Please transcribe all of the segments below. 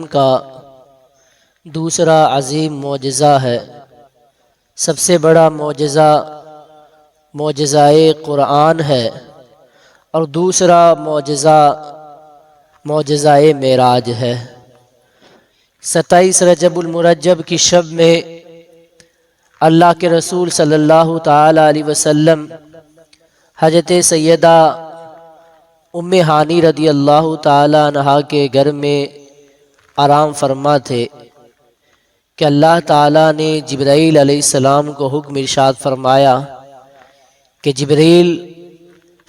کا دوسرا عظیم معجزہ ہے۔ سب سے بڑا معجزہ معجزۂ قرآن ہے، اور دوسرا معجزہ معجزۂ معراج ہے۔ 27 رجب المرجب کی شب میں اللہ کے رسول صلی اللہ تعالی علیہ وسلم حضرت سیدہ ام ہانی رضی اللہ تعالی عنہا کے گھر میں آرام فرما تھے کہ اللہ تعالیٰ نے جبرائیل علیہ السلام کو حکم ارشاد فرمایا کہ جبرائیل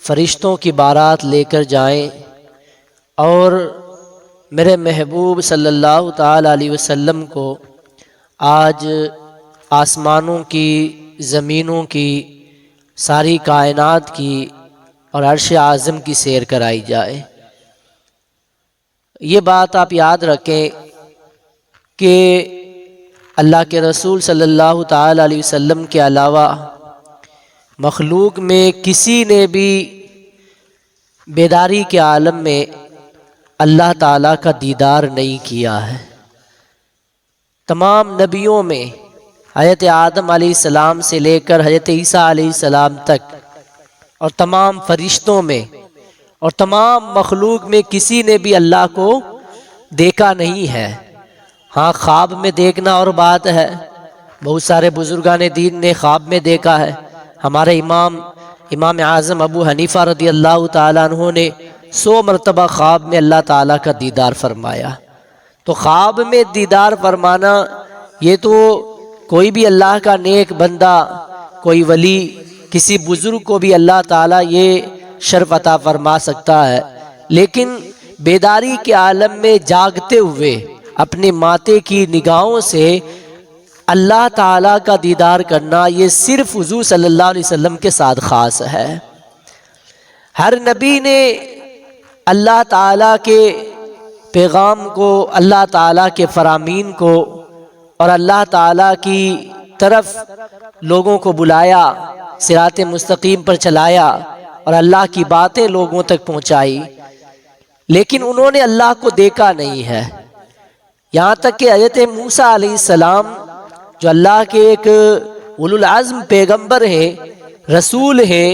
فرشتوں کی بارات لے کر جائیں اور میرے محبوب صلی اللہ تعالی علیہ وسلم کو آج آسمانوں کی، زمینوں کی، ساری کائنات کی اور عرش اعظم کی سیر کرائی جائے۔ یہ بات آپ یاد رکھیں کہ اللہ کے رسول صلی اللہ تعالی علیہ وسلم کے علاوہ مخلوق میں کسی نے بھی بیداری کے عالم میں اللہ تعالیٰ کا دیدار نہیں کیا ہے۔ تمام نبیوں میں حضرت آدم علیہ السلام سے لے کر حضرت عیسیٰ علیہ السلام تک، اور تمام فرشتوں میں اور تمام مخلوق میں کسی نے بھی اللہ کو دیکھا نہیں ہے۔ ہاں، خواب میں دیکھنا اور بات ہے، بہت سارے بزرگان دین نے خواب میں دیکھا ہے۔ ہمارے امام اعظم ابو حنیفہ رضی اللہ تعالیٰ عنہ نے 100 مرتبہ خواب میں اللہ تعالیٰ کا دیدار فرمایا۔ تو خواب میں دیدار فرمانا یہ تو کوئی بھی اللہ کا نیک بندہ، کوئی ولی، کسی بزرگ کو بھی اللہ تعالیٰ یہ شرف عطا فرما سکتا ہے، لیکن بیداری کے عالم میں جاگتے ہوئے اپنے ماتے کی نگاہوں سے اللہ تعالیٰ کا دیدار کرنا یہ صرف حضور صلی اللہ علیہ وسلم کے ساتھ خاص ہے۔ ہر نبی نے اللہ تعالیٰ کے پیغام کو، اللہ تعالیٰ کے فرامین کو اور اللہ تعالیٰ کی طرف لوگوں کو بلایا، صراط مستقیم پر چلایا اور اللہ کی باتیں لوگوں تک پہنچائی، لیکن انہوں نے اللہ کو دیکھا نہیں ہے۔ یہاں تک کہ حضرت موسیٰ علیہ السلام جو اللہ کے ایک اولو العزم پیغمبر ہیں، رسول ہیں،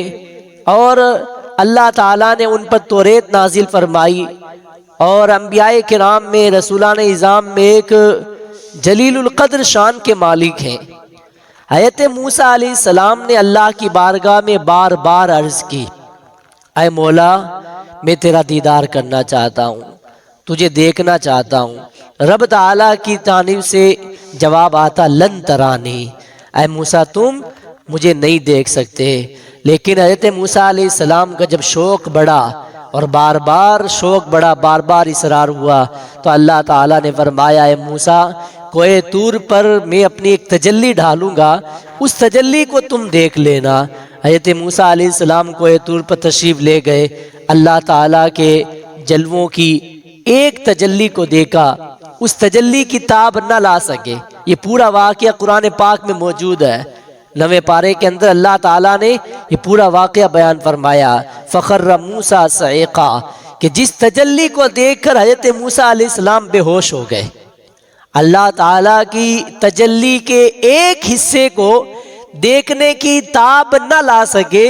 اور اللہ تعالیٰ نے ان پر توریت نازل فرمائی، اور انبیاء کرام میں، رسولان اعظام میں ایک جلیل القدر شان کے مالک ہیں۔ حضرت موسیٰ علیہ السلام نے اللہ کی بارگاہ میں بار بار عرض کی، اے مولا، میں تیرا دیدار کرنا چاہتا ہوں، تجھے دیکھنا چاہتا ہوں۔ رب تعالیٰ کی جانب سے جواب آتا، لن ترانی، اے موسیٰ تم مجھے نہیں دیکھ سکتے۔ لیکن حضرت موسیٰ علیہ السلام کا جب شوق بڑھا اور بار بار شوق بڑھا، بار بار اصرار ہوا، تو اللہ تعالیٰ نے فرمایا، اے موسیٰ، کوہ طور پر میں اپنی ایک تجلی ڈالوں گا، اس تجلی کو تم دیکھ لینا۔ حضرت موسیٰ علیہ السلام کوہ طور پر تشریف لے گئے، اللہ تعالیٰ کے جلووں کی ایک تجلی کو دیکھا، اس تجلی کی تاب نہ لا سکے۔ یہ پورا واقعہ قرآن پاک میں موجود ہے، 9ویں پارے کے اندر اللہ تعالیٰ نے یہ پورا واقعہ بیان فرمایا۔ فخر موسیٰ صعقا، کہ جس تجلی کو دیکھ کر حضرت موسیٰ علیہ السلام بے ہوش ہو گئے۔ اللہ تعالیٰ کی تجلی کے ایک حصے کو دیکھنے کی تاب نہ لا سکے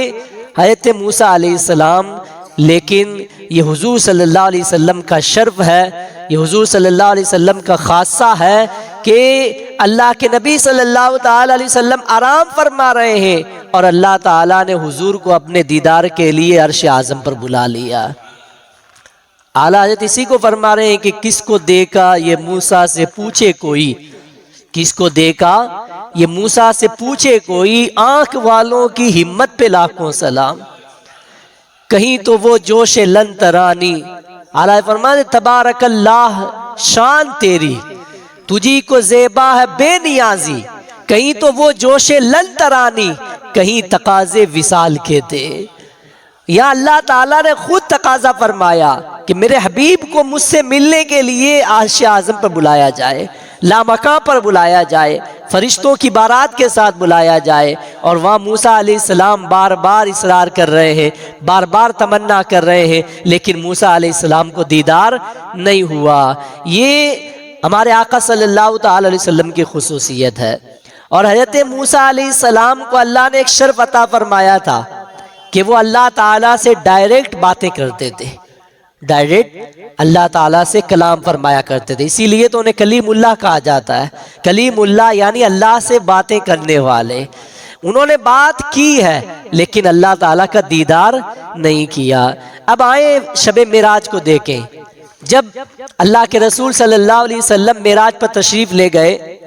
حضرت موسیٰ علیہ السلام، لیکن یہ حضور صلی اللہ علیہ وسلم کا شرف ہے، یہ حضور صلی اللہ علیہ وسلم کا خاصہ ہے کہ اللہ کے نبی صلی اللہ تعالی علیہ وسلم آرام فرما رہے ہیں اور اللہ تعالیٰ نے حضور کو اپنے دیدار کے لیے عرش اعظم پر بلا لیا۔ اعلیٰ حضرت اسی کو فرما رہے ہیں کہ کس کو دیکھا یہ موسیٰ سے پوچھے کوئی، کس کو دیکھا یہ موسیٰ سے پوچھے کوئی، آنکھ والوں کی ہمت پہ لاکھوں سلام، کہیں تو وہ جوش لن ترانی۔ اعلیٰ فرماتے تبارک اللہ، شان تیری، تجھی کو زیبا ہے بے نیازی، کہیں تو وہ جوش لن ترانی، کہیں تقاضے وصال کے دے۔ یا اللہ تعالیٰ نے خود تقاضا فرمایا کہ میرے حبیب کو مجھ سے ملنے کے لیے عرش اعظم پر بلایا جائے، لامکاں پر بلایا جائے، فرشتوں کی بارات کے ساتھ بلایا جائے، اور وہاں موسیٰ علیہ السلام بار بار اصرار کر رہے ہیں، بار بار تمنا کر رہے ہیں، لیکن موسیٰ علیہ السلام کو دیدار نہیں ہوا۔ یہ ہمارے آقا صلی اللہ تعالی علیہ وسلم کی خصوصیت ہے۔ اور حضرت موسیٰ علیہ السلام کو اللہ نے ایک شرف عطا فرمایا تھا کہ وہ اللہ تعالیٰ سے ڈائریکٹ باتیں کرتے تھے، ڈائریکٹ اللہ تعالیٰ سے کلام فرمایا کرتے تھے، اسی لیے تو انہیں کلیم اللہ کہا جاتا ہے۔ کلیم اللہ یعنی اللہ سے باتیں کرنے والے۔ انہوں نے بات کی ہے لیکن اللہ تعالیٰ کا دیدار نہیں کیا۔ اب آئیں شب معراج کو دیکھیں۔ جب اللہ کے رسول صلی اللہ علیہ وسلم معراج پر تشریف لے گئے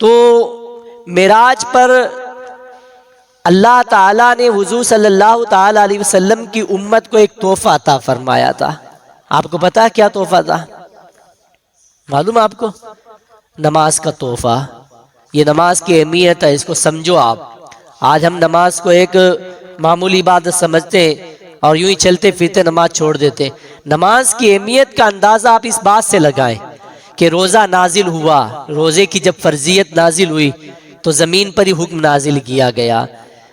تو معراج پر اللہ تعالیٰ نے حضور صلی اللہ تعالیٰ علیہ وسلم کی امت کو ایک تحفہ عطا فرمایا تھا۔ آپ کو پتا ہے کیا تحفہ تھا؟ معلوم آپ کو؟ نماز کا تحفہ۔ یہ نماز کی اہمیت ہے، اس کو سمجھو آپ۔ آج ہم نماز کو ایک معمولی عبادت سمجھتے ہیں اور یوں ہی چلتے پھرتے نماز چھوڑ دیتے۔ نماز کی اہمیت کا اندازہ آپ اس بات سے لگائیں کہ روزہ نازل ہوا، روزے کی جب فرضیت نازل ہوئی تو زمین پر ہی حکم نازل کیا گیا۔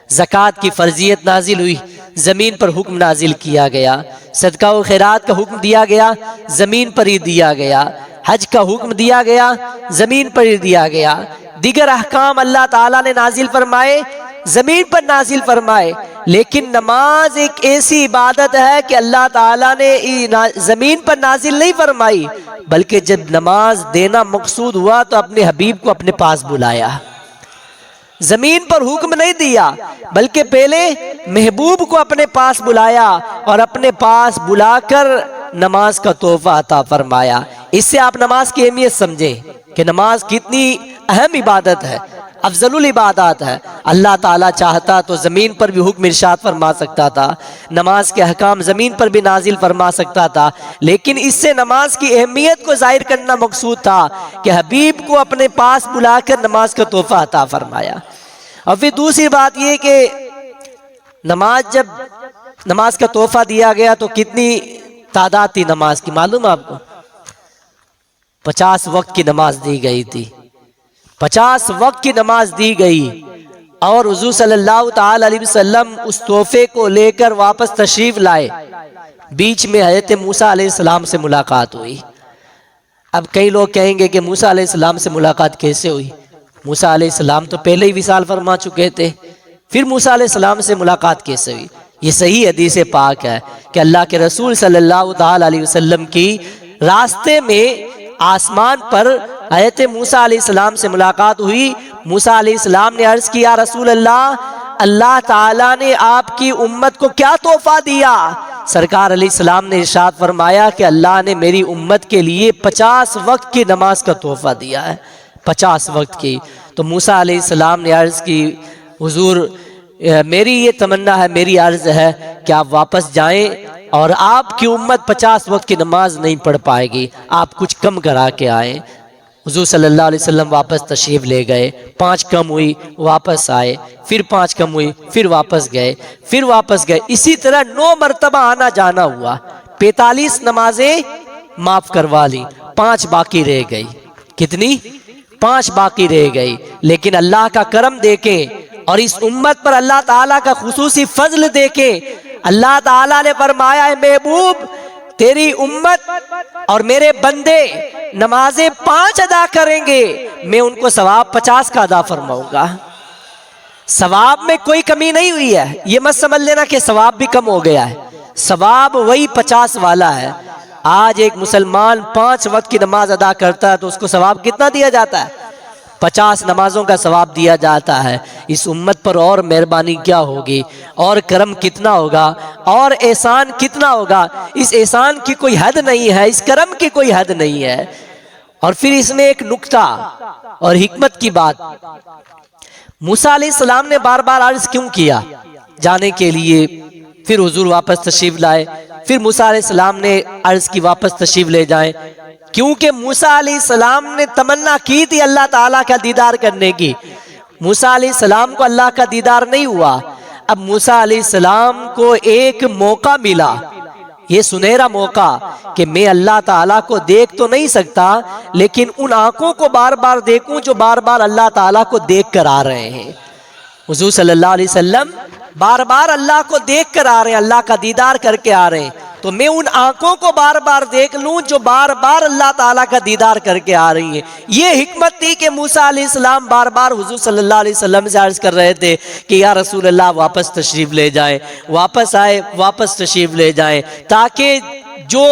زکوٰۃ کی فرضیت نازل ہوئی، زمین پر حکم نازل کیا گیا۔ صدقہ و خیرات کا حکم دیا گیا، زمین پر ہی دیا گیا۔ حج کا حکم دیا گیا، زمین پر ہی دیا گیا۔ دیگر احکام اللہ تعالیٰ نے نازل فرمائے، زمین پر نازل فرمائے۔ لیکن نماز ایک ایسی عبادت ہے کہ اللہ تعالیٰ نے زمین پر نازل نہیں فرمائی، بلکہ جب نماز دینا مقصود ہوا تو اپنے حبیب کو اپنے پاس بلایا۔ زمین پر حکم نہیں دیا بلکہ پہلے محبوب کو اپنے پاس بلایا اور اپنے پاس بلا کر نماز کا تحفہ عطا فرمایا۔ اس سے آپ نماز کی اہمیت سمجھیں کہ نماز کتنی اہم عبادت ہے، افضل العبادات ہے۔ اللہ تعالیٰ چاہتا تو زمین پر بھی حکم ارشاد فرما سکتا تھا، نماز کے احکام زمین پر بھی نازل فرما سکتا تھا، لیکن اس سے نماز کی اہمیت کو ظاہر کرنا مقصود تھا کہ حبیب کو اپنے پاس بلا کر نماز کا تحفہ عطا فرمایا۔ اور پھر دوسری بات یہ کہ جب نماز کا تحفہ دیا گیا تو کتنی تعداد تھی نماز کی معلوم آپ کو؟ 50 وقت کی نماز دی گئی تھی، 50 وقت کی نماز دی گئی۔ اور حضور صلی اللہ تعالی علیہ وسلم اس تحفے کو لے کر واپس تشریف لائے۔ بیچ میں حضرت موسیٰ علیہ السلام سے ملاقات ہوئی۔ اب کئی لوگ کہیں گے کہ موسیٰ علیہ السلام سے ملاقات کیسے ہوئی؟ موسیٰ علیہ السلام تو پہلے ہی وصال فرما چکے تھے، پھر موسیٰ علیہ السلام سے ملاقات کیسے ہوئی؟ یہ صحیح حدیث پاک ہے کہ اللہ کے رسول صلی اللہ تعالی علیہ وسلم کی راستے میں آسمان پر حضرت موسیٰ علیہ السلام سے ملاقات ہوئی۔ موسیٰ علیہ السلام نے عرض کیا رسول اللہ، اللہ تعالیٰ نے آپ کی امت کو کیا تحفہ دیا؟ سرکار علیہ السلام نے ارشاد فرمایا کہ اللہ نے میری امت کے لیے 50 وقت کی نماز کا تحفہ دیا ہے، 50 وقت کی۔ تو موسیٰ علیہ السلام نے عرض کی حضور میری یہ تمنا ہے، میری عرض ہے کہ آپ واپس جائیں اور آپ کی امت 50 وقت کی نماز نہیں پڑھ پائے گی، آپ کچھ کم کرا کے آئیں۔ حضور صلی اللہ علیہ وسلم واپس تشریف لے گئے، 5 کم ہوئی واپس آئے، پھر 5 کم ہوئی پھر واپس گئے، پھر واپس گئے، اسی طرح 9 مرتبہ آنا جانا ہوا۔ 45 نمازیں معاف کروا لی، 5 باقی رہ گئی۔ کتنی؟ 5 باقی رہ گئی۔ لیکن اللہ کا کرم دیکھیں اور اس امت پر اللہ تعالیٰ کا خصوصی فضل دیکھیں۔ اللہ تعالیٰ نے فرمایا ہے محبوب تیری امت اور میرے بندے نمازیں 5 ادا کریں گے، میں ان کو ثواب 50 کا ادا فرماؤں گا۔ ثواب میں کوئی کمی نہیں ہوئی ہے، یہ مت سمجھ لینا کہ ثواب بھی کم ہو گیا ہے، ثواب وہی 50 والا ہے۔ آج ایک مسلمان 5 وقت کی نماز ادا کرتا ہے تو اس کو ثواب کتنا دیا جاتا ہے؟ 50 نمازوں کا ثواب دیا جاتا ہے۔ اس امت پر اور مہربانی کیا ہوگی، اور کرم کتنا ہوگا، اور احسان کتنا ہوگا۔ اس احسان کی کوئی حد نہیں ہے، اس کرم کی کوئی حد نہیں ہے۔ اور پھر اس میں ایک نکتہ اور حکمت کی بات، موسیٰ علیہ السلام نے بار بار عرض کیوں کیا جانے کے لیے؟ پھر حضور واپس تشریف لائے، پھر موسیٰ علیہ السلام نے عرض کی واپس تشریف لے جائیں، کیونکہ موسیٰ علیہ السلام نے تمنا کی تھی اللہ تعالیٰ کا دیدار کرنے کی۔ موسیٰ علیہ السلام کو اللہ کا دیدار نہیں ہوا۔ اب موسیٰ علیہ السلام کو ایک موقع ملا، یہ سنہرا موقع کہ میں اللہ تعالیٰ کو دیکھ تو نہیں سکتا لیکن ان آنکھوں کو بار بار دیکھوں جو بار بار اللہ تعالیٰ کو دیکھ کر آ رہے ہیں۔ حضور صلی اللہ علیہ وسلم بار بار اللہ کو دیکھ کر آ رہے ہیں، اللہ کا دیدار کر کے آ رہے ہیں۔ تو میں ان آنکھوں کو بار بار دیکھ لوں جو بار بار اللہ تعالیٰ کا دیدار کر کے آ رہی ہیں۔ یہ حکمت تھی کہ موسیٰ علیہ السلام بار بار حضور صلی اللہ علیہ وسلم سے عرض کر رہے تھے کہ یا رسول اللہ واپس تشریف لے جائیں، واپس آئے، واپس تشریف لے جائیں، تاکہ جو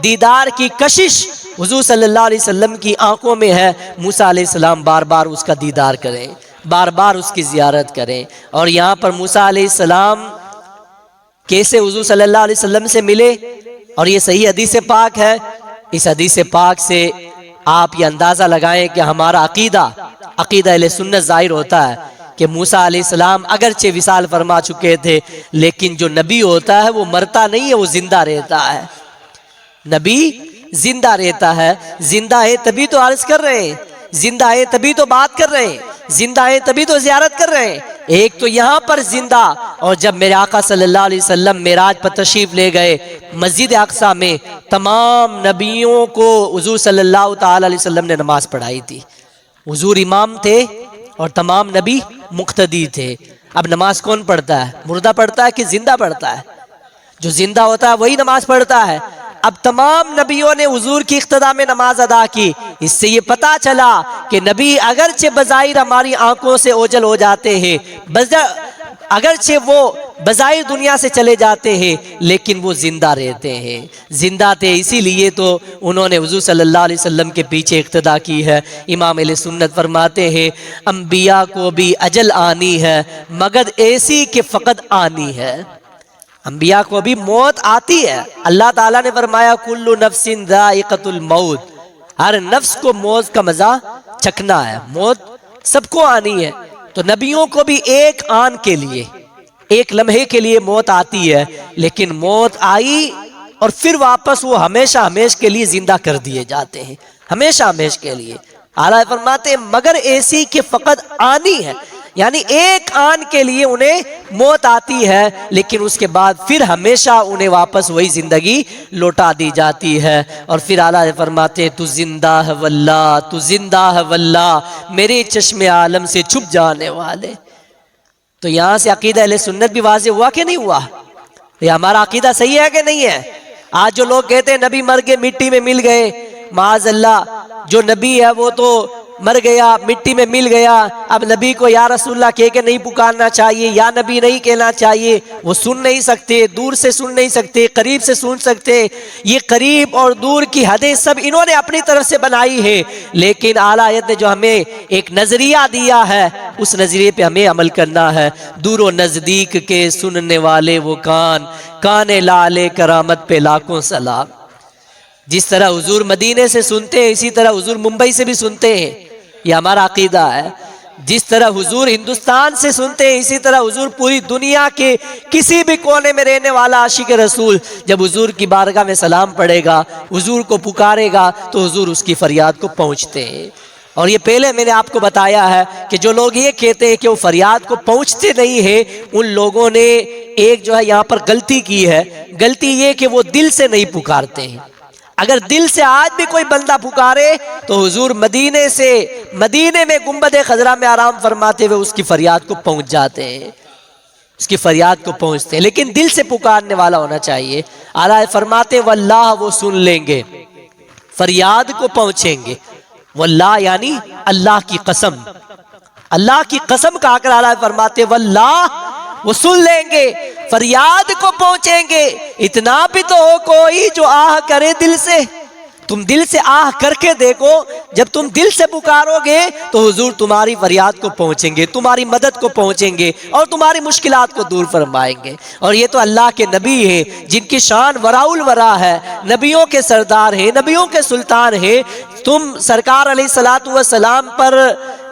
دیدار کی کشش حضور صلی اللہ علیہ وسلم کی آنکھوں میں ہے، موسیٰ علیہ السلام بار بار اس کا دیدار کریں، بار بار اس کی زیارت کریں۔ اور یہاں پر موسیٰ علیہ السلام کیسے حضور صلی اللہ علیہ وسلم سے ملے، اور یہ صحیح حدیث پاک ہے۔ اس حدیث پاک سے آپ یہ اندازہ لگائیں کہ ہمارا عقیدہ اہل سنت ظاہر ہوتا ہے کہ موسیٰ علیہ السلام اگرچہ وصال فرما چکے تھے، لیکن جو نبی ہوتا ہے وہ مرتا نہیں ہے، وہ زندہ رہتا ہے۔ نبی زندہ رہتا ہے، زندہ ہے تبھی تو عرض کر رہے ہیں، زندہ ہے تبھی تو بات کر رہے ہیں، زندہ ہے تبھی تو زیارت کر رہے ہیں۔ ایک تو یہاں پر زندہ، اور جب میرے آقا صلی اللہ علیہ وسلم معراج پر تشریف لے گئے مسجد اقصیٰ میں، تمام نبیوں کو حضور صلی اللہ تعالی علیہ وسلم نے نماز پڑھائی تھی۔ حضور امام تھے اور تمام نبی مقتدی تھے۔ اب نماز کون پڑھتا ہے؟ مردہ پڑھتا ہے کہ زندہ پڑھتا ہے؟ جو زندہ ہوتا ہے وہی نماز پڑھتا ہے۔ اب تمام نبیوں نے حضور کی اقتداء میں نماز ادا کی۔ اس سے یہ پتا چلا کہ نبی اگرچہ بظاہر ہماری آنکھوں سے اوجھل ہو جاتے ہیں، اگرچہ وہ بظاہر دنیا سے چلے جاتے ہیں، لیکن وہ زندہ رہتے ہیں، زندہ تھے، اسی لیے تو انہوں نے حضور صلی اللہ علیہ وسلم کے پیچھے اقتداء کی ہے۔ امام اہل سنت فرماتے ہیں انبیاء کو بھی اجل آنی ہے مگر ایسی کہ فقط آنی ہے۔ انبیاء کو بھی موت آتی ہے۔ اللہ تعالیٰ نے فرمایا کل نفس ذائقۃ الموت، ہر نفس کو موت کا مزہ چکھنا ہے، موت سب کو آنی ہے۔ تو نبیوں کو بھی ایک آن کے لیے، ایک لمحے کے لیے موت آتی ہے، لیکن موت آئی اور پھر واپس وہ ہمیشہ ہمیشہ کے لیے زندہ کر دیے جاتے ہیں، ہمیشہ ہمیشہ کے لیے۔ اعلیٰ فرماتے ہیں مگر ایسی کہ فقط آنی ہے، یعنی ایک آن کے لیے انہیں موت آتی ہے، لیکن اس کے بعد پھر ہمیشہ انہیں واپس وہی زندگی لوٹا دی جاتی ہے۔ اور پھر اعلیٰ فرماتے ہیں تو زندہ ہے واللہ، تو زندہ ہے واللہ، میرے چشم عالم سے چھپ جانے والے۔ تو یہاں سے عقیدہ اہل سنت بھی واضح ہوا کہ نہیں ہوا؟ یہ ہمارا عقیدہ صحیح ہے کہ نہیں ہے؟ آج جو لوگ کہتے ہیں نبی مر کے مٹی میں مل گئے، معاذ اللہ، جو نبی ہے وہ تو مر گیا، مٹی میں مل گیا، اب نبی کو یا رسول اللہ کہہ کے نہیں پکارنا چاہیے، یا نبی نہیں کہنا چاہیے، وہ سن نہیں سکتے، دور سے سن نہیں سکتے، قریب سے سن سکتے۔ یہ قریب اور دور کی حدیں سب انہوں نے اپنی طرف سے بنائی ہے، لیکن اعلیٰ حضرت نے جو ہمیں ایک نظریہ دیا ہے اس نظریے پہ ہمیں عمل کرنا ہے۔ دور و نزدیک کے سننے والے وہ کان لالے کرامت پہ لاکھوں سلام۔ جس طرح حضور مدینے سے سنتے ہیں اسی طرح حضور ممبئی سے بھی سنتے ہیں، یہ ہمارا عقیدہ ہے۔ جس طرح حضور ہندوستان سے سنتے ہیں اسی طرح حضور پوری دنیا کے کسی بھی کونے میں رہنے والا عاشق رسول جب حضور کی بارگاہ میں سلام پڑھے گا، حضور کو پکارے گا، تو حضور اس کی فریاد کو پہنچتے ہیں۔ اور یہ پہلے میں نے آپ کو بتایا ہے کہ جو لوگ یہ کہتے ہیں کہ وہ فریاد کو پہنچتے نہیں ہیں، ان لوگوں نے ایک جو ہے یہاں پر غلطی کی ہے۔ غلطی یہ کہ وہ دل سے نہیں پکارتے ہیں۔ اگر دل سے آج بھی کوئی بندہ پکارے تو حضور مدینے میں گنبد خضرا میں آرام فرماتے ہوئے اس کی فریاد کو پہنچ جاتے ہیں، اس کی فریاد کو پہنچتے ہیں، لیکن دل سے پکارنے والا ہونا چاہیے۔ اعلیٰ فرماتے واللہ، وہ سن لیں گے، فریاد کو پہنچیں گے۔ واللہ یعنی اللہ کی قسم، اللہ کی قسم کہا کر اعلیٰ فرماتے واللہ، وہ سن لیں گے، فریاد کو پہنچیں گے۔ اتنا بھی تو ہو کوئی جو آہ کرے دل سے، تم دل سے آہ کر کے دیکھو، جب تم دل سے پکارو گے تو حضور تمہاری فریاد کو پہنچیں گے، تمہاری مدد کو پہنچیں گے اور تمہاری مشکلات کو دور فرمائیں گے۔ اور یہ تو اللہ کے نبی ہیں جن کی شان وراء الورا ہے، نبیوں کے سردار ہیں، نبیوں کے سلطان ہیں۔ تم سرکار علیہ الصلوۃ والسلام پر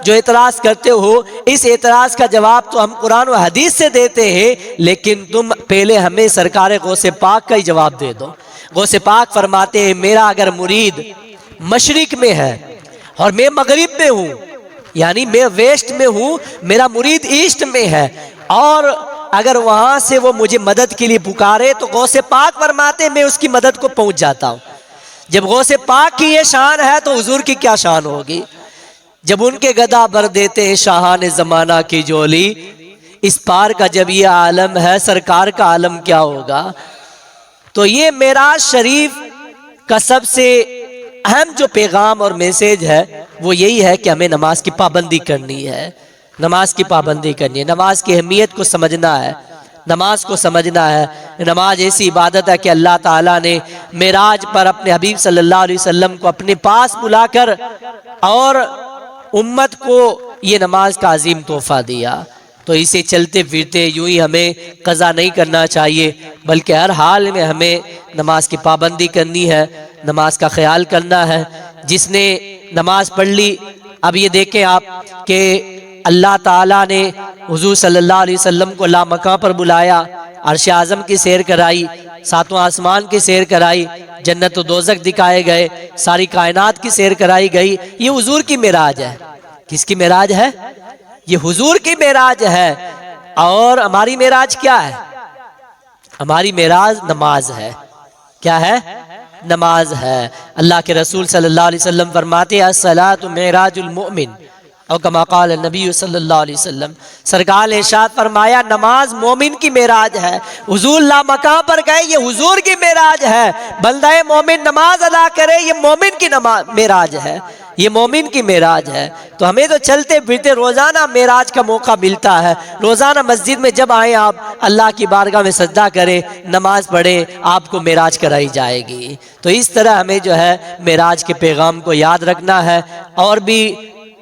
جو اعتراض کرتے ہو، اس اعتراض کا جواب تو ہم قرآن و حدیث سے دیتے ہیں، لیکن تم پہلے ہمیں سرکار غوث پاک کا ہی جواب دے دو۔ غوث پاک فرماتے ہیں میرا اگر مرید مشرق میں ہے اور میں مغرب میں ہوں، یعنی میں ویسٹ میں ہوں، میرا مرید ایسٹ میں ہے، اور اگر وہاں سے وہ مجھے مدد کے لیے پکارے تو غوث پاک فرماتے ہیں میں اس کی مدد کو پہنچ جاتا ہوں۔ جب غوث پاک کی یہ شان ہے تو حضور کی کیا شان ہوگی؟ جب ان کے گدا بھر دیتے ہیں شاہان زمانہ کی جولی، اس پار کا جب یہ عالم ہے سرکار کا عالم کیا ہوگا؟ تو یہ معراج شریف کا سب سے اہم جو پیغام اور میسیج ہے وہ یہی ہے کہ ہمیں نماز کی پابندی کرنی ہے، نماز کی پابندی کرنی ہے، نماز کی اہمیت کو سمجھنا ہے، نماز کو سمجھنا ہے۔ نماز ایسی عبادت ہے کہ اللہ تعالیٰ نے معراج پر اپنے حبیب صلی اللہ علیہ وسلم کو اپنے پاس بلا کر اور امت کو یہ نماز کا عظیم تحفہ دیا۔ تو اسے چلتے پھرتے یوں ہی ہمیں قضا نہیں کرنا چاہیے، بلکہ ہر حال میں ہمیں نماز کی پابندی کرنی ہے، نماز کا خیال کرنا ہے۔ جس نے نماز پڑھ لی، اب یہ دیکھیں آپ کہ اللہ تعالیٰ نے حضور صلی اللہ علیہ وسلم کو لامکاں پر بلایا، عرش اعظم کی سیر کرائی، ساتواں آسمان کی سیر کرائی، جنت و دوزخ دکھائے گئے، ساری کائنات کی سیر کرائی گئی۔ یہ حضور کی معراج ہے۔ کس کی معراج ہے؟ یہ حضور کی معراج ہے۔ اور ہماری معراج کیا ہے؟ ہماری معراج نماز ہے۔ کیا ہے؟ نماز ہے۔ اللہ کے رسول صلی اللہ علیہ وسلم فرماتے ہیں الصلاۃ معراج المؤمن، اور کما قال النبی صلی اللہ علیہ وسلم، سرکار نے ارشاد فرمایا نماز مومن کی معراج ہے۔ حضور لامکاں پر گئے، یہ حضور کی معراج ہے۔ بندہ مومن نماز ادا کرے، یہ مومن کی معراج ہے، یہ مومن کی معراج ہے۔ تو ہمیں تو چلتے پھرتے روزانہ معراج کا موقع ملتا ہے۔ روزانہ مسجد میں جب آئیں آپ اللہ کی بارگاہ میں سجدہ کریں، نماز پڑھیں، آپ کو معراج کرائی جائے گی۔ تو اس طرح ہمیں جو ہے معراج کے پیغام کو یاد رکھنا ہے۔ اور بھی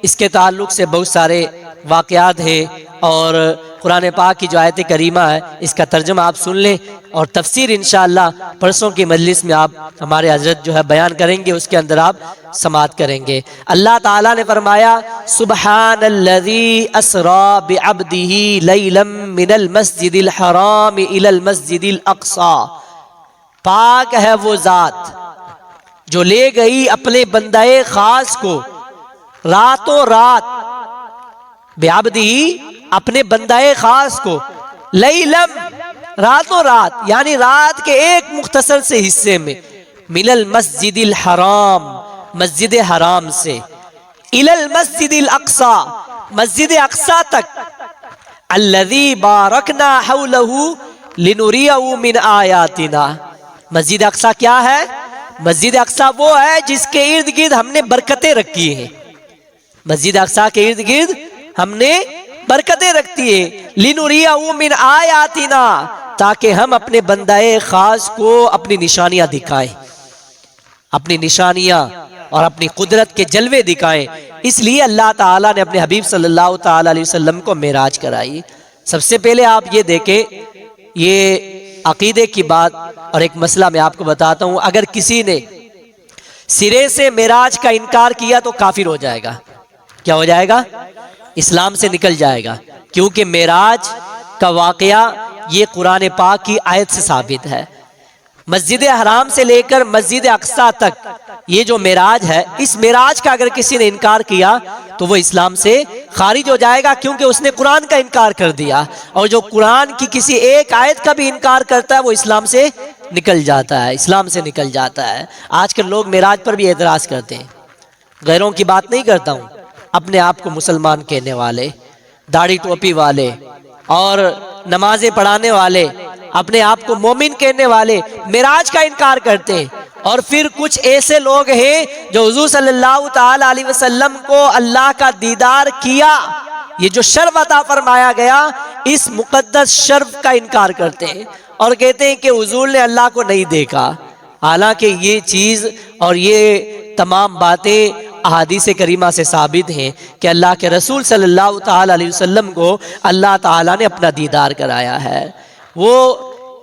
اس کے تعلق سے بہت سارے واقعات ہیں، اور قرآن پاک کی جو آیت کریمہ ہے اس کا ترجمہ آپ سن لیں، اور تفسیر انشاءاللہ پرسوں کی مجلس میں آپ ہمارے حضرت جو ہے بیان کریں گے، اس کے اندر آپ سماعت کریں گے۔ اللہ تعالیٰ نے فرمایا سبحان الذی اسری بعبدہ لیلا من المسجد الحرام الی المسجد الاقصی، پاک ہے وہ ذات جو لے گئی اپنے بندہ خاص کو راتوں رات، بعبدی اپنے بندہ خاص کو، لیلم راتوں رات، یعنی رات کے ایک مختصر سے حصے میں، من المسجد الحرام مسجد حرام سے، الی المسجد الاقصی مسجد اقصی تک، الذی بارکنا حولہ لنریہ من آیاتنا۔ مسجد اقصی کیا ہے؟ مسجد اقصی وہ ہے جس کے ارد گرد ہم نے برکتیں رکھی ہیں۔ مسجد اقصی کے ارد گرد ہم نے برکتیں رکھتی ہیں، لِنُرِيَهُ مِنْ آیَاتِنَا، تاکہ ہم اپنے بندہ خاص کو اپنی نشانیاں دکھائیں، اپنی نشانیاں اور اپنی قدرت کے جلوے دکھائیں۔ اس لیے اللہ تعالیٰ نے اپنے حبیب صلی اللہ تعالیٰ علیہ وسلم کو معراج کرائی۔ سب سے پہلے آپ یہ دیکھیں، یہ عقیدے کی بات اور ایک مسئلہ میں آپ کو بتاتا ہوں۔ اگر کسی نے سرے سے معراج کا انکار کیا تو کافر ہو جائے گا۔ کیا ہو جائے گا؟ اسلام سے نکل جائے گا، کیونکہ معراج کا واقعہ یہ قرآن پاک کی آیت سے ثابت ہے۔ مسجد حرام سے لے کر مسجد اقصی تک یہ جو معراج ہے، اس معراج کا اگر کسی نے انکار کیا تو وہ اسلام سے خارج ہو جائے گا، کیونکہ اس نے قرآن کا انکار کر دیا، اور جو قرآن کی کسی ایک آیت کا بھی انکار کرتا ہے وہ اسلام سے نکل جاتا ہے، اسلام سے نکل جاتا ہے۔ آج کل لوگ معراج پر بھی اعتراض کرتے ہیں، غیروں کی بات نہیں کرتا ہوں، اپنے آپ کو مسلمان کہنے والے، داڑھی ٹوپی والے اور نمازیں پڑھانے والے، اپنے آپ کو مومن کہنے والے معراج کا انکار کرتے ہیں۔ اور پھر کچھ ایسے لوگ ہیں جو حضور صلی اللہ تعالیٰ علیہ وسلم کو اللہ کا دیدار کیا، یہ جو شرف عطا فرمایا گیا، اس مقدس شرف کا انکار کرتے ہیں اور کہتے ہیں کہ حضور نے اللہ کو نہیں دیکھا، حالانکہ یہ چیز اور یہ تمام باتیں احادیث کریمہ سے ثابت ہیں کہ اللہ کے رسول صلی اللہ تعالیٰ علیہ وسلم کو اللہ تعالیٰ نے اپنا دیدار کرایا ہے۔ وہ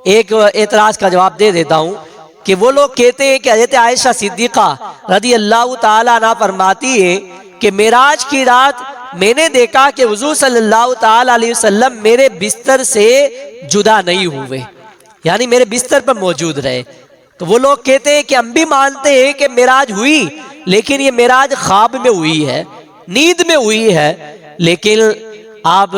ایک اعتراض کا جواب دے دیتا ہوں کہ وہ لوگ کہتے ہیں کہ حضرت عائشہ صدیقہ رضی اللہ تعالیٰ عنہ فرماتی ہے کہ معراج کی رات میں نے دیکھا کہ حضور صلی اللہ تعالیٰ علیہ وسلم میرے بستر سے جدا نہیں ہوئے، یعنی میرے بستر پر موجود رہے۔ تو وہ لوگ کہتے ہیں کہ ہم بھی مانتے ہیں کہ معراج ہوئی، لیکن یہ معراج خواب میں ہوئی ہے، نیند میں ہوئی ہے۔ لیکن آپ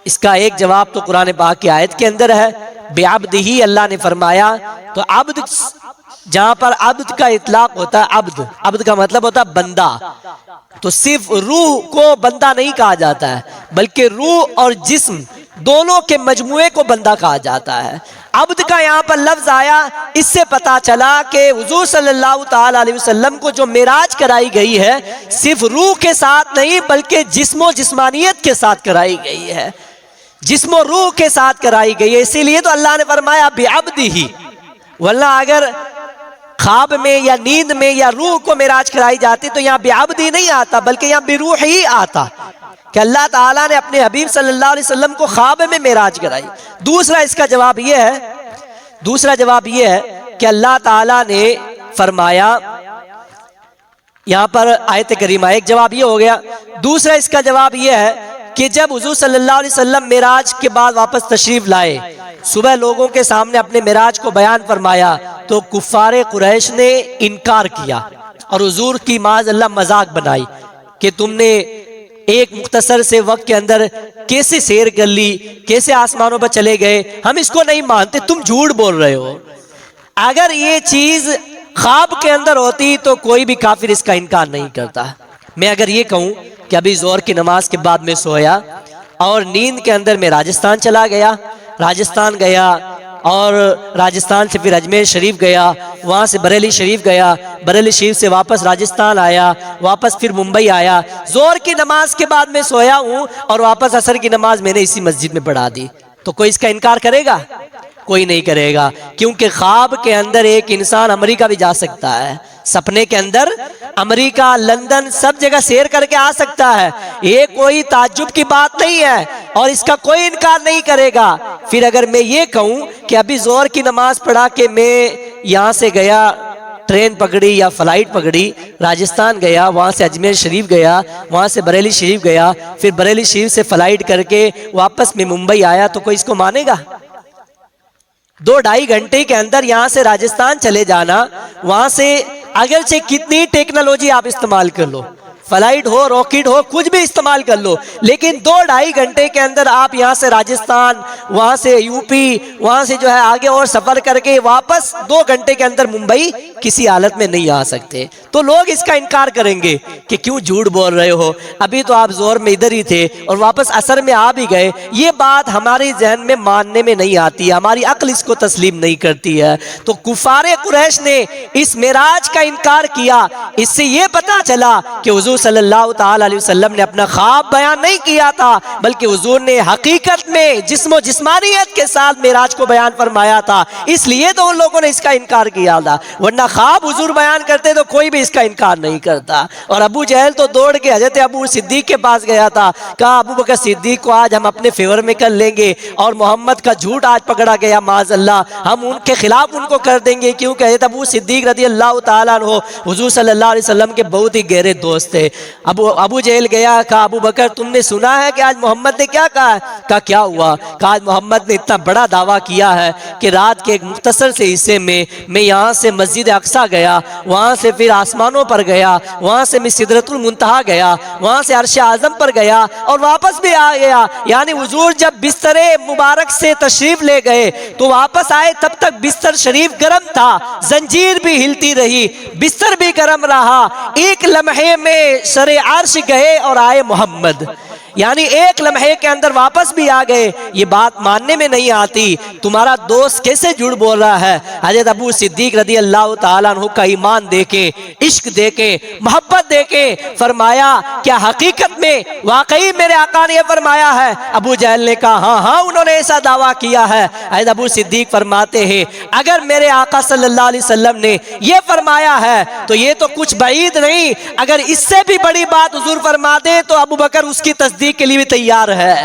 اس کا ایک جواب تو قرآن پاک کی آیت کے اندر ہے، بعبدہ اللہ نے فرمایا، تو عبد جہاں پر عبد کا اطلاق ہوتا ہے، عبد کا مطلب ہوتا ہے بندہ، تو صرف روح کو بندہ نہیں کہا جاتا ہے، بلکہ روح اور جسم دونوں کے مجموعے کو بندہ کہا جاتا ہے۔ عبد کا یہاں پر لفظ آیا، اس سے پتا چلا کہ حضور صلی اللہ تعالی علیہ وسلم کو جو معراج کرائی گئی ہے صرف روح کے ساتھ نہیں بلکہ جسم و جسمانیت کے ساتھ کرائی گئی ہے، جسم و روح کے ساتھ کرائی گئی ہے۔ اسی لیے تو اللہ نے فرمایا بعبدہ، ورنہ اگر خواب میں یا نیند میں یا روح کو معراج کرائی جاتی تو یہاں بعبدہ نہیں آتا بلکہ یہاں بروح ہی آتا کہ اللہ تعالیٰ نے اپنے حبیب صلی اللہ علیہ وسلم کو خواب میں معراج کرائی۔ دوسرا اس کا جواب یہ ہے کہ اللہ تعالیٰ نے فرمایا، یہاں پر آیت کریمہ، ایک جواب یہ ہو گیا۔ دوسرا اس کا جواب یہ ہے کہ جب حضور صلی اللہ علیہ وسلم معراج کے بعد واپس تشریف لائے، صبح لوگوں کے سامنے اپنے معراج کو بیان فرمایا تو کفار قریش نے انکار کیا اور حضور کی معاذ اللہ مذاق بنائی کہ تم نے ایک مختصر سے وقت کے اندر کیسے سیر کر لی، کیسے آسمانوں پر چلے گئے، ہم اس کو نہیں مانتے، تم جھوٹ بول رہے ہو۔ اگر یہ چیز خواب کے اندر ہوتی تو کوئی بھی کافر اس کا انکار نہیں کرتا۔ میں اگر یہ کہوں کہ ابھی ظہر کی نماز کے بعد میں سویا اور نیند کے اندر میں راجستھان چلا گیا، راجستھان گیا اور راجستھان سے پھر اجمیر شریف گیا، وہاں سے بریلی شریف گیا، بریلی شریف سے واپس راجستھان آیا، واپس پھر ممبئی آیا، ظہر کی نماز کے بعد میں سویا ہوں اور واپس عصر کی نماز میں نے اسی مسجد میں پڑھا دی، تو کوئی اس کا انکار کرے گا؟ کوئی نہیں کرے گا، کیونکہ خواب کے اندر ایک انسان امریکہ بھی جا سکتا ہے، سپنے کے اندر امریکہ، لندن، سب جگہ سیر کر کے آ سکتا ہے، یہ کوئی تعجب کی بات نہیں ہے اور اس کا کوئی انکار نہیں کرے گا۔ پھر اگر میں یہ کہوں کہ ابھی ظہر کی نماز پڑھا کے میں یہاں سے گیا، ٹرین پکڑی یا فلائٹ پکڑی، راجستھان گیا، وہاں سے اجمیر شریف گیا، وہاں سے بریلی شریف گیا، پھر بریلی شریف سے فلائٹ کر کے واپس میں ممبئی آیا، تو کوئی اس کو مانے گا؟ 2-2.5 گھنٹے کے اندر یہاں سے راجستھان چلے جانا، وہاں سے اگرچہ کتنی ٹیکنالوجی آپ استعمال کر لو، فلائٹ ہو، راکٹ ہو، کچھ بھی استعمال کر لو، لیکن 2-2.5 گھنٹے کے اندر آپ یہاں سے راجستھان، وہاں سے یو پی، وہاں سے جو ہے آگے اور سفر کر کے واپس 2 گھنٹے کے اندر ممبئی کسی حالت میں نہیں آ سکتے۔ تو لوگ اس کا انکار کریں گے کہ کیوں جھوٹ بول رہے ہو، ابھی تو آپ ظہر میں ادھر ہی تھے اور واپس عصر میں آ بھی گئے۔ یہ بات ہماری ذہن میں ماننے میں نہیں آتی ہے، ہماری عقل اس کو تسلیم نہیں کرتی ہے۔ تو کفار قریش نے اس معراج کا انکار کیا، اس سے یہ پتا چلا کہ حضور صلی اللہ تعالی علیہ وسلم نے اپنا خواب بیان نہیں کیا تھا بلکہ حضور نے حقیقت میں جسم و جسمانیت کے ساتھ معراج کو بیان فرمایا تھا، اس لیے تو ان لوگوں نے اس کا انکار کیا تھا، ورنہ خواب حضور بیان کرتے تو کوئی بھی اس کا انکار نہیں کرتا۔ اور ابو جہل تو دوڑ کے حضرت ابو صدیق کے پاس گیا تھا، کہا ابو بکر صدیق کو آج ہم اپنے فیور میں کر لیں گے، اور محمد کا جھوٹ آج پکڑا گیا معاذ اللہ، ہم ان کے خلاف ان کو کر دیں گے، کیونکہ حضرت ابو صدیق رضی اللہ تعالیٰ عنہ حضور صلی اللہ علیہ وسلم کے بہت ہی گہرے دوست تھے۔ ابو جہل گیا، کہا ابو بکر تم نے سنا ہے کہ آج محمد نے کیا کہا ہے؟ کہا کیا ہوا؟ کہا آج محمد نے اتنا بڑا دعویٰ کیا ہے کہ رات کے ایک مختصر سے حصے میں یہاں سے مسجد اقصیٰ گیا، وہاں سے پھر آسمانوں پر گیا، وہاں سے میں سدرۃ المنتہا گیا، وہاں سے عرش اعظم پر گیا اور واپس بھی آ گیا۔ یعنی حضور جب بستر مبارک سے تشریف لے گئے تو واپس آئے، تب تک بستر شریف گرم تھا، زنجیر بھی ہلتی رہی، بستر بھی گرم رہا، ایک لمحے میں سر عرش گئے اور آئے محمد، یعنی ایک لمحے کے اندر واپس بھی آ گئے۔ یہ بات ماننے میں نہیں آتی، تمہارا دوست کیسے جھوٹ بول رہا ہے؟ حضرت ابو صدیق رضی اللہ تعالیٰ عنہ کا ایمان دے کے، عشق دے کے، محبت دے کے فرمایا کیا حقیقت میں واقعی میرے آقا نے یہ فرمایا ہے؟ ابو جہل نے کہا ہاں ہاں انہوں نے ایسا دعویٰ کیا ہے۔ حضرت ابو صدیق فرماتے ہیں اگر میرے آقا صلی اللہ علیہ وسلم نے یہ فرمایا ہے تو یہ تو کچھ بعید نہیں، اگر اس سے بھی بڑی بات حضور فرما دے تو ابو بکر اس کی تصدیق کے لیے بھی تیار ہے،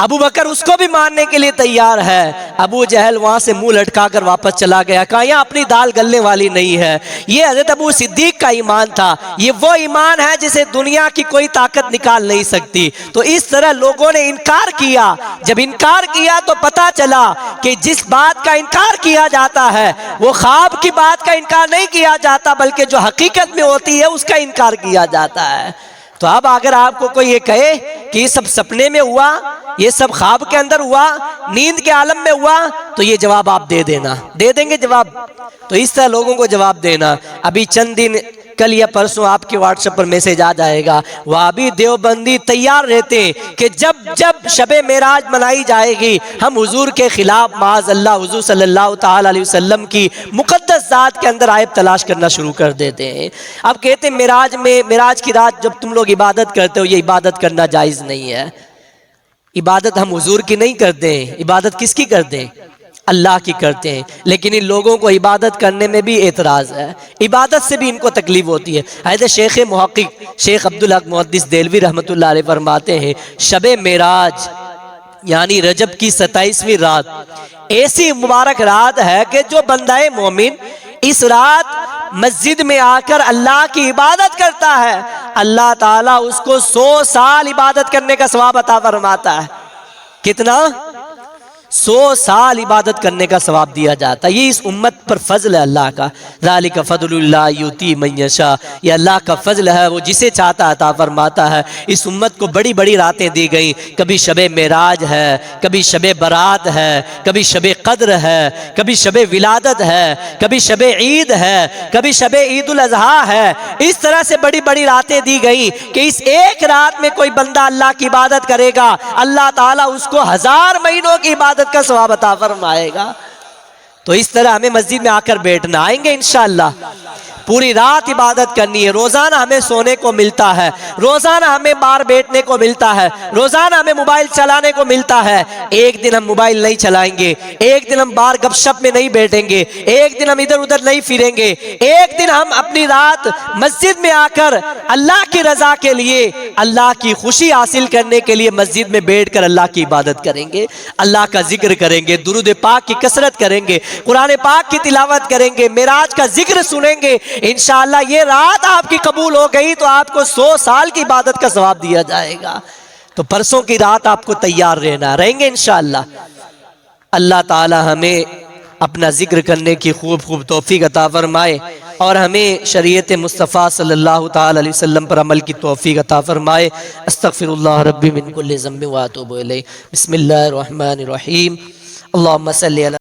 ابو بکر اس کو بھی ماننے کے لیے تیار ہے۔ ابو جہل وہاں سے منہ لٹکا کر واپس چلا گیا، کہا یہاں اپنی دال گلنے والی نہیں ہے۔ یہ حضرت ابو صدیق کا ایمان تھا، یہ وہ ایمان ہے جسے دنیا کی کوئی طاقت نکال نہیں سکتی۔ تو اس طرح لوگوں نے انکار کیا، جب انکار کیا تو پتا چلا کہ جس بات کا انکار کیا جاتا ہے وہ خواب کی بات کا انکار نہیں کیا جاتا بلکہ جو حقیقت میں ہوتی ہے اس کا انکار کیا جاتا ہے۔ تو اب اگر آپ کو کوئی یہ کہے کہ یہ سب سپنے میں ہوا، یہ سب خواب کے اندر ہوا، نیند کے عالم میں ہوا، تو یہ جواب آپ دے دینا، دے دیں گے جواب۔ تو اس طرح لوگوں کو جواب دینا۔ ابھی چند دن کل یا پرسوں آپ کے واٹس ایپ پر میسج آ جائے گا، وہابی دیوبندی تیار رہتے ہیں کہ جب شب معراج منائی جائے گی ہم حضور کے خلاف معاذ اللہ حضور صلی اللہ تعالی علیہ وسلم کی مقدس ذات کے اندر عیب تلاش کرنا شروع کر دیتے ہیں۔ اب کہتے ہیں معراج کی رات جب تم لوگ عبادت کرتے ہو، یہ عبادت کرنا جائز نہیں ہے۔ عبادت ہم حضور کی نہیں کرتے ہیں، عبادت کس کی کرتے ہیں؟ اللہ کی کرتے ہیں۔ لیکن ان لوگوں کو عبادت کرنے میں بھی اعتراض ہے، عبادت سے بھی ان کو تکلیف ہوتی ہے۔ حضرت شیخ محقق شیخ عبدالحق محدث دہلوی رحمۃ اللہ علیہ فرماتے ہیں شب معراج یعنی رجب کی 27ویں رات ایسی مبارک رات ہے کہ جو بندہ مومن اس رات مسجد میں آ کر اللہ کی عبادت کرتا ہے، اللہ تعالیٰ اس کو 100 سال عبادت کرنے کا ثواب عطا فرماتا ہے۔ کتنا؟ 100 سال عبادت کرنے کا ثواب دیا جاتا ہے۔ یہ اس امت پر فضل ہے اللہ کا، ذالک فضل اللہ یؤتی من یشاء، یہ اللہ کا فضل ہے، وہ جسے چاہتا عطا فرماتا ہے۔ اس امت کو بڑی بڑی راتیں دی گئیں، کبھی شب معراج ہے، کبھی شب برات ہے، کبھی شب قدر ہے، کبھی شب ولادت ہے، کبھی شب عید ہے، کبھی شب عید الاضحیٰ ہے۔ اس طرح سے بڑی بڑی راتیں دی گئیں کہ اس ایک رات میں کوئی بندہ اللہ کی عبادت کرے گا اللہ تعالیٰ اس کو 1000 مہینوں کی عبادت کا ثواب عطا فرمائے گا۔ تو اس طرح ہمیں مسجد میں آ کر بیٹھنا، آئیں گے انشاءاللہ، پوری رات عبادت کرنی ہے۔ روزانہ ہمیں سونے کو ملتا ہے، روزانہ ہمیں باہر بیٹھنے کو ملتا ہے، روزانہ ہمیں موبائل چلانے کو ملتا ہے۔ ایک دن ہم موبائل نہیں چلائیں گے، ایک دن ہم باہر گپ شپ میں نہیں بیٹھیں گے، ایک دن ہم ادھر ادھر نہیں پھریں گے، ایک دن ہم اپنی رات مسجد میں آ کر اللہ کی رضا کے لیے، اللہ کی خوشی حاصل کرنے کے لیے مسجد میں بیٹھ کر اللہ کی عبادت کریں گے، اللہ کا ذکر کریں گے، درود پاک کی کثرت کریں گے، قرآن پاک کی تلاوت کریں گے، معراج کا ذکر سنیں گے۔ انشاءاللہ یہ رات آپ کی قبول ہو گئی تو آپ کو 100 سال کی عبادت کا ثواب دیا جائے گا۔ تو پرسوں کی رات آپ کو تیار رہنا، رہیں گے انشاءاللہ۔ اللہ تعالی ہمیں اپنا ذکر کرنے کی خوب توفیق عطا فرمائے اور ہمیں شریعت مصطفیٰ صلی اللہ تعالی علیہ وسلم پر عمل کی توفیق عطا فرمائے۔ استغفر اللہ ربی من کل ذنب واتوب الیہ۔ بسم اللہ الرحمن الرحیم۔ اللہم صلی علی